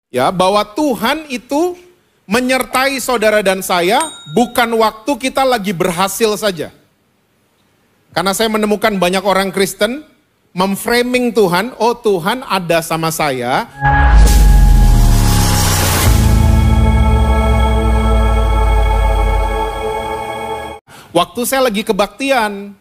Ya, bahwa Tuhan itu menyertai saudara dan saya bukan waktu kita lagi berhasil saja. Karena saya menemukan banyak orang Kristen memframing Tuhan, oh Tuhan ada sama saya. Waktu saya lagi kebaktian,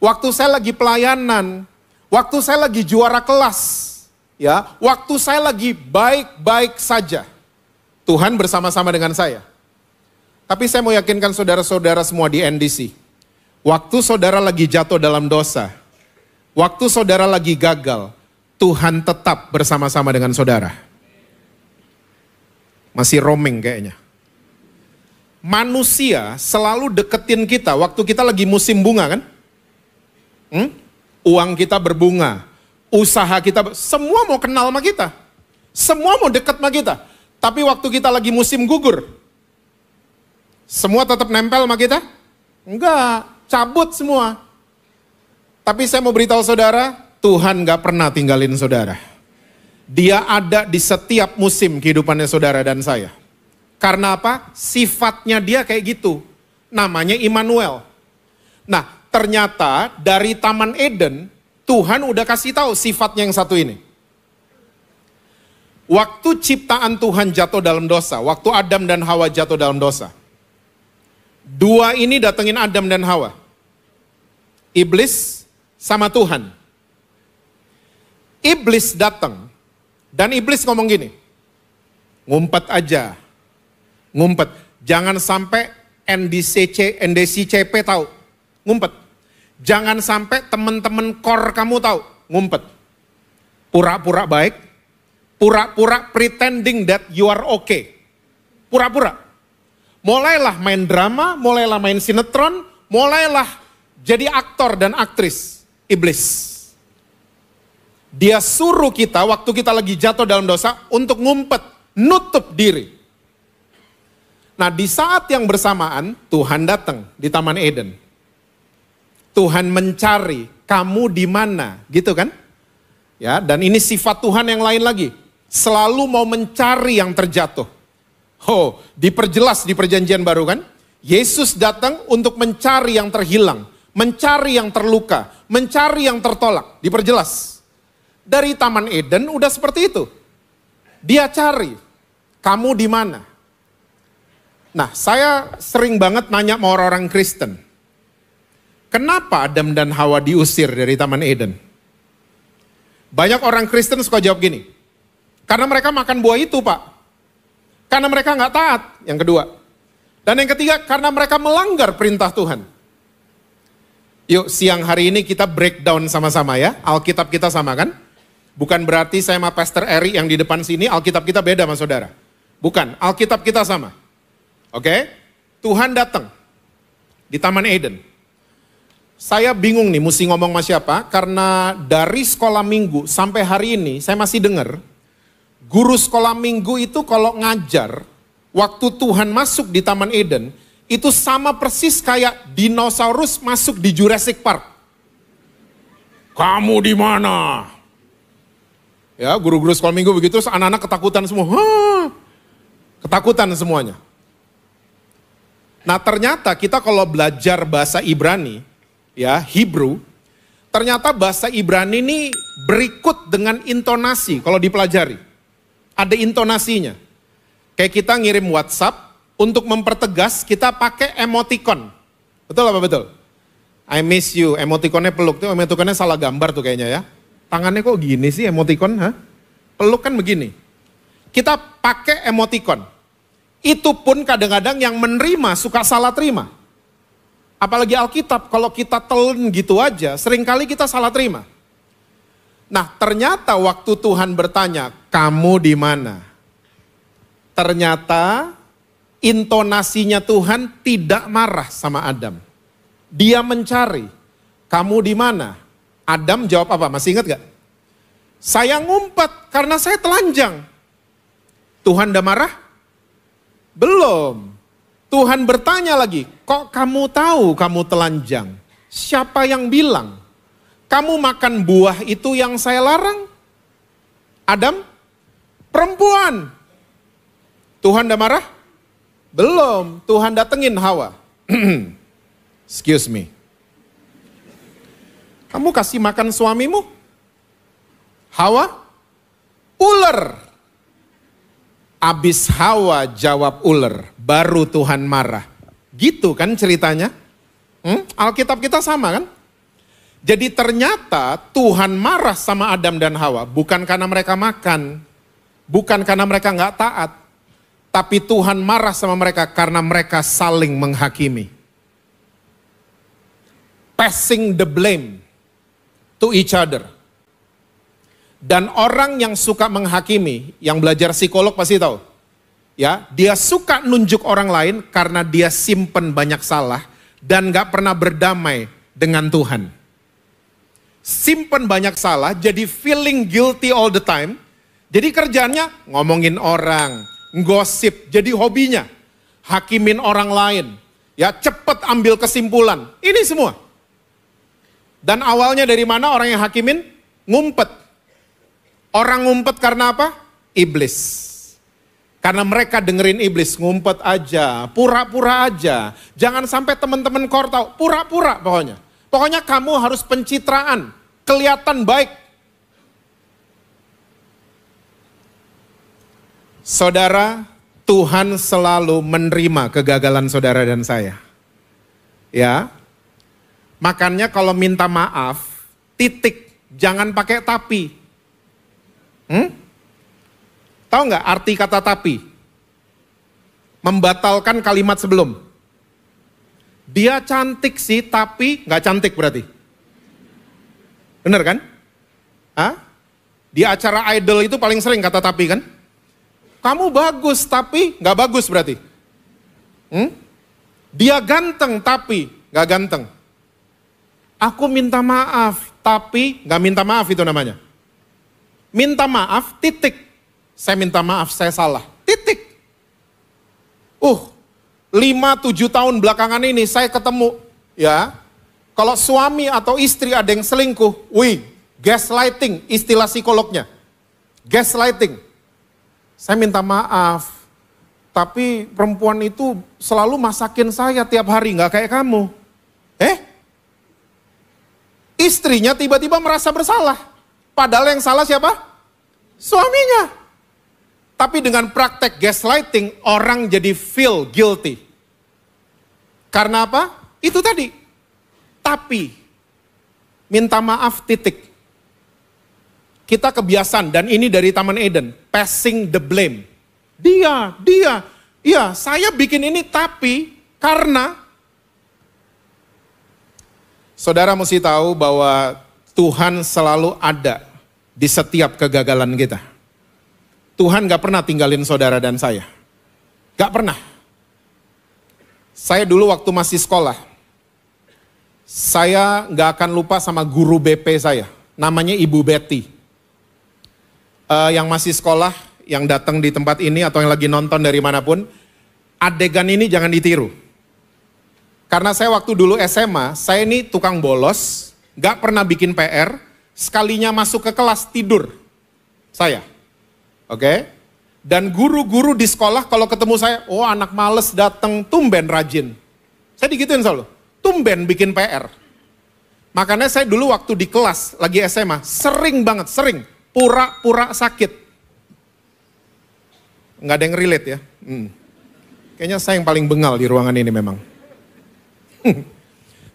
waktu saya lagi pelayanan, waktu saya lagi juara kelas, ya, waktu saya lagi baik-baik saja. Tuhan bersama-sama dengan saya. Tapi saya mau yakinkan saudara-saudara semua di NDC. Waktu saudara lagi jatuh dalam dosa, waktu saudara lagi gagal, Tuhan tetap bersama-sama dengan saudara. Masih roaming kayaknya. Manusia selalu deketin kita waktu kita lagi musim bunga kan? Uang kita berbunga, usaha kita, semua mau kenal sama kita. Semua mau dekat sama kita. Tapi waktu kita lagi musim gugur, semua tetap nempel sama kita? Enggak, cabut semua. Tapi saya mau beritahu saudara, Tuhan gak pernah tinggalin saudara. Dia ada di setiap musim kehidupannya saudara dan saya. Karena apa? Sifatnya dia kayak gitu. Namanya Immanuel. Nah, ternyata dari Taman Eden, Tuhan udah kasih tahu sifatnya yang satu ini. Waktu ciptaan Tuhan jatuh dalam dosa, waktu Adam dan Hawa jatuh dalam dosa, dua ini datengin Adam dan Hawa. Iblis sama Tuhan. Iblis datang dan iblis ngomong gini, ngumpet aja, ngumpet. Jangan sampai NDCCP tahu, ngumpet. Jangan sampai teman-teman core kamu tahu, ngumpet. Pura-pura baik. Pura-pura pretending that you are okay. Pura-pura. Mulailah main drama, mulailah main sinetron, mulailah jadi aktor dan aktris iblis. Dia suruh kita waktu kita lagi jatuh dalam dosa untuk ngumpet, nutup diri. Nah, di saat yang bersamaan Tuhan datang di Taman Eden. Tuhan mencari kamu di mana, gitu kan? Ya, dan ini sifat Tuhan yang lain lagi. Selalu mau mencari yang terjatuh. Oh, diperjelas di perjanjian baru kan? Yesus datang untuk mencari yang terhilang, mencari yang terluka, mencari yang tertolak. Diperjelas. Dari Taman Eden udah seperti itu. Dia cari, kamu di mana? Nah, saya sering banget nanya sama orang-orang Kristen. Kenapa Adam dan Hawa diusir dari Taman Eden? Banyak orang Kristen suka jawab gini. Karena mereka makan buah itu, Pak. Karena mereka nggak taat, yang kedua. Dan yang ketiga, karena mereka melanggar perintah Tuhan. Yuk, siang hari ini kita breakdown sama-sama ya. Alkitab kita sama kan? Bukan berarti saya sama Pastor Eri yang di depan sini, Alkitab kita beda sama saudara. Bukan, Alkitab kita sama. Oke? Tuhan datang di Taman Eden. Saya bingung nih mesti ngomong sama siapa, karena dari sekolah minggu sampai hari ini saya masih dengar, guru sekolah minggu itu kalau ngajar, waktu Tuhan masuk di Taman Eden, itu sama persis kayak dinosaurus masuk di Jurassic Park. Kamu di mana? Ya, guru-guru sekolah minggu begitu, anak-anak ketakutan semua. Ketakutan semuanya. Nah, ternyata kita kalau belajar bahasa Ibrani, ya, Hebrew, ternyata bahasa Ibrani ini berikut dengan intonasi kalau dipelajari. Ada intonasinya. Kayak kita ngirim WhatsApp, untuk mempertegas kita pakai emoticon. Betul apa betul? I miss you, emoticonnya peluk. Tuh emoticonnya salah gambar tuh kayaknya ya. Tangannya kok gini sih emoticon? Peluk kan begini. Kita pakai emoticon. Itu pun kadang-kadang yang menerima suka salah terima. Apalagi Alkitab, kalau kita telan gitu aja, seringkali kita salah terima. Nah, ternyata waktu Tuhan bertanya, kamu di mana? Ternyata intonasinya Tuhan tidak marah sama Adam. Dia mencari, kamu di mana? Adam jawab apa? Masih ingat gak? Saya ngumpet karena saya telanjang. Tuhan udah marah? Belum. Tuhan bertanya lagi, kok kamu tahu kamu telanjang? Siapa yang bilang? Kamu makan buah itu yang saya larang? Adam, Perempuan. Tuhan udah marah? Belum. Tuhan datengin Hawa. Excuse me. Kamu kasih makan suamimu? Hawa? Ular. Abis Hawa jawab ular, baru Tuhan marah. Gitu kan ceritanya? Alkitab kita sama kan? Jadi ternyata Tuhan marah sama Adam dan Hawa bukan karena mereka makan, bukan karena mereka nggak taat, tapi Tuhan marah sama mereka karena mereka saling menghakimi. Passing the blame to each other. Dan orang yang suka menghakimi, yang belajar psikolog pasti tahu. Ya, dia suka nunjuk orang lain karena dia simpen banyak salah dan gak pernah berdamai dengan Tuhan. Simpen banyak salah, jadi feeling guilty all the time. Jadi kerjaannya ngomongin orang, gosip, jadi hobinya. Hakimin orang lain, ya cepet ambil kesimpulan. Ini semua. Dan awalnya dari mana orang yang hakimin? Ngumpet. Orang ngumpet karena apa? Iblis. Karena mereka dengerin iblis, ngumpet aja, pura-pura aja. Jangan sampai teman-teman kor tahu, pura-pura pokoknya. Pokoknya kamu harus pencitraan, kelihatan baik. Saudara, Tuhan selalu menerima kegagalan saudara dan saya. Ya. Makanya kalau minta maaf, titik, jangan pakai tapi. Tahu nggak arti kata tapi? Membatalkan kalimat sebelum. Dia cantik sih, tapi nggak cantik berarti. Bener kan? Di acara idol itu paling sering kata tapi kan? Kamu bagus tapi nggak bagus berarti. Dia ganteng tapi nggak ganteng. Aku minta maaf tapi nggak minta maaf itu namanya. Minta maaf titik. Saya minta maaf saya salah. Titik. 5-7 tahun belakangan ini saya ketemu ya. Kalau suami atau istri ada yang selingkuh, gaslighting istilah psikolognya. Gaslighting. Saya minta maaf. Tapi perempuan itu selalu masakin saya tiap hari, nggak kayak kamu. Istrinya tiba-tiba merasa bersalah. Padahal yang salah siapa? Suaminya. Tapi dengan praktek gaslighting, orang jadi feel guilty. Karena apa? Itu tadi. Tapi, minta maaf titik. Kita kebiasaan, dan ini dari Taman Eden, passing the blame. Dia, iya saya bikin ini tapi karena. Saudara mesti tahu bahwa Tuhan selalu ada di setiap kegagalan kita. Tuhan gak pernah tinggalin saudara dan saya. Gak pernah. Saya dulu waktu masih sekolah, saya gak akan lupa sama guru BP saya. Namanya Ibu Betty. Yang masih sekolah, yang datang di tempat ini atau yang lagi nonton dari manapun, adegan ini jangan ditiru. Karena saya waktu dulu SMA, saya ini tukang bolos, gak pernah bikin PR, sekalinya masuk ke kelas tidur. Saya. Oke, dan guru-guru di sekolah kalau ketemu saya, anak males datang, tumben rajin. Saya digituin selalu, tumben bikin PR. Makanya saya dulu waktu di kelas lagi SMA, sering banget, pura-pura sakit. Nggak ada yang relate ya. Kayaknya saya yang paling bengal di ruangan ini memang.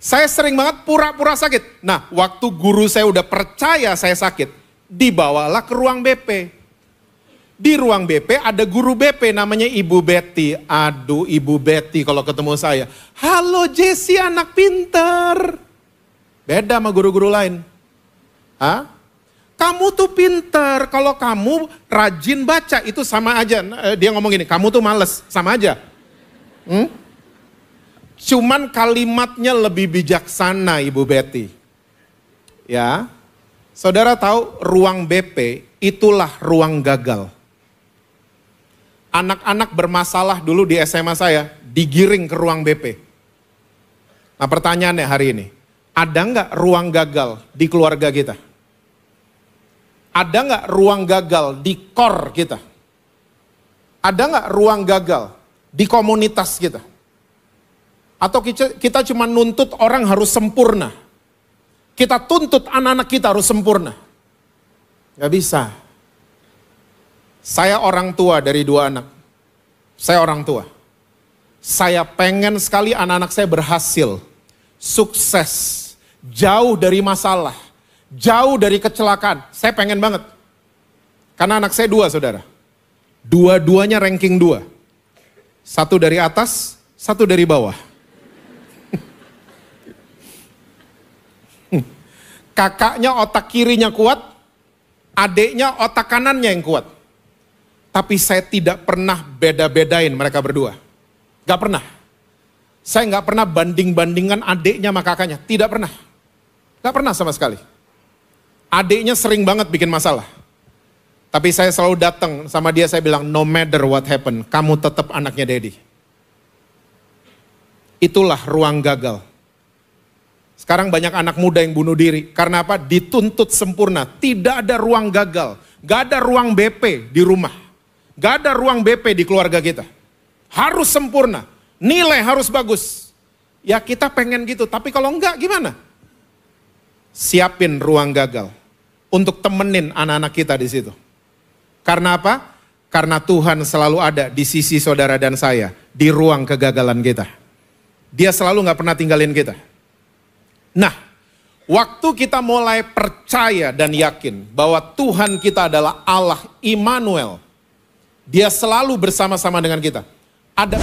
Saya sering banget pura-pura sakit. Nah, waktu guru saya udah percaya saya sakit, dibawalah ke ruang BP. Di ruang BP ada guru BP namanya Ibu Betty. Aduh Ibu Betty kalau ketemu saya. Halo Jesse anak pinter. Beda sama guru-guru lain. Kamu tuh pinter. Kalau kamu rajin baca itu sama aja. Dia ngomong gini, kamu tuh males. Sama aja. Cuman kalimatnya lebih bijaksana Ibu Betty. Ya. Saudara tahu ruang BP itulah ruang gagal. Anak-anak bermasalah dulu di SMA saya, digiring ke ruang BP. Nah pertanyaannya hari ini, ada nggak ruang gagal di keluarga kita? Ada nggak ruang gagal di core kita? Ada nggak ruang gagal di komunitas kita? Atau kita cuma nuntut orang harus sempurna? Kita tuntut anak-anak kita harus sempurna? Gak bisa. Saya orang tua dari 2 anak. Saya orang tua. Saya pengen sekali anak-anak saya berhasil, sukses, jauh dari masalah, jauh dari kecelakaan. Saya pengen banget. Karena anak saya 2, saudara. Dua-duanya ranking 2. 1 dari atas, 1 dari bawah. Kakaknya otak kirinya kuat, adiknya otak kanannya yang kuat. Tapi saya tidak pernah beda-bedain mereka berdua. Gak pernah. Saya gak pernah banding-bandingkan adiknya sama kakaknya. Tidak pernah. Gak pernah sama sekali. Adiknya sering banget bikin masalah. Tapi saya selalu datang sama dia, saya bilang, no matter what happen, kamu tetap anaknya Daddy. Itulah ruang gagal. Sekarang banyak anak muda yang bunuh diri. Karena apa? Dituntut sempurna. Tidak ada ruang gagal. Gak ada ruang BP di rumah. Gak ada ruang BP di keluarga kita. Harus sempurna. Nilai harus bagus. Ya kita pengen gitu. Tapi kalau enggak gimana? Siapin ruang gagal. Untuk temenin anak-anak kita di situ. Karena apa? Karena Tuhan selalu ada di sisi saudara dan saya. Di ruang kegagalan kita. Dia selalu gak pernah tinggalin kita. Nah, waktu kita mulai percaya dan yakin bahwa Tuhan kita adalah Allah Immanuel, Dia selalu bersama-sama dengan kita. Ada